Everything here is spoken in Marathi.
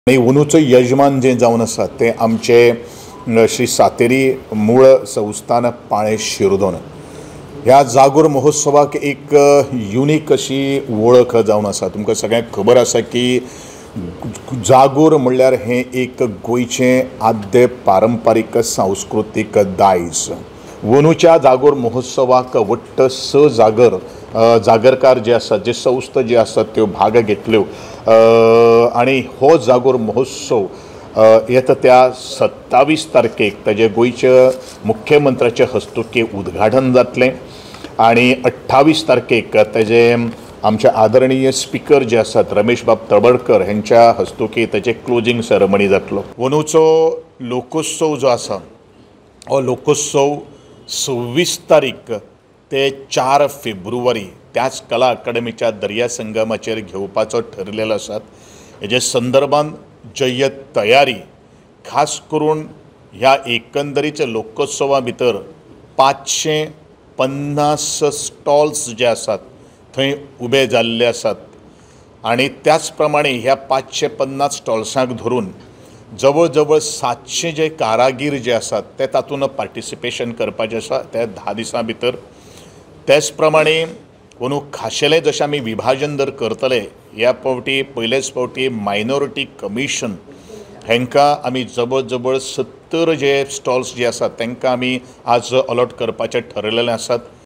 आणि अंदूचं यजमान जे जावन आसा ते आमचे श्री सातेरी मूळ संस्थान पाळे शिरदोन। ह्या जागोर महोत्सवाक एक युनिक अशी वळख जावन आसा। तुमकां सगळ्यांक खबर आसा की जागोर म्हणल्यार हें एक गोंयचें आद्य पारंपारीक सांस्कृतीक दायज। अंदूच्या जागोर महोत्सवाक वट्ट 6 जागरकार जे आसात, जे संस्था जे आसात त्यो भाग घेतल्यो आनी हो जागोर महोत्सव येता त्या 27 तारखेक ताजे गोंयच्या मुख्यमंत्र्याच्या हस्तुकी उद्घाटन जातलें आनी 28 तारखेक ताजे आमचे आदरणीय स्पीकर जे आसात रमेश बाब तळवडकर हांच्या हस्तुकी ताचे क्लोजिंग सेरेमनी जातलो। अंदूचो लोकोत्सव जो आसा हो लोकोत्सव 26 तारीख ते 4 फेब्रुवारी त्याच कला अकादमीच्या दर्या संगमाचेर घेवपाचो ठरलेलो आसा। हेजे संदर्भान जय तयारी खास करून ह्या एकंदरीत लोकोत्सवा भितर 550 स्टॉल्स जे आसात थंय उबे जाल्ले आसात आनी त्याच प्रमाणे ह्या 550 स्टॉल्सांक धरून जवळ जवळ 700 जे कारागीर जे आसात ते तातूंत पार्टिसिपेशन करपाचें आसा त्या 10 दिसां भितर। त्याच प्रमाणे अंदू खाशेलें जशें आमी विभाजन जर करतले ह्या फावटी पयलेच फावटी मायनॉरिटी कमिशन हांकां आमी जवळ जवळ 70 जे स्टॉल्स जे आसात तांकां आमी आज अलॉट करपाचें ठरयलेलें आसात।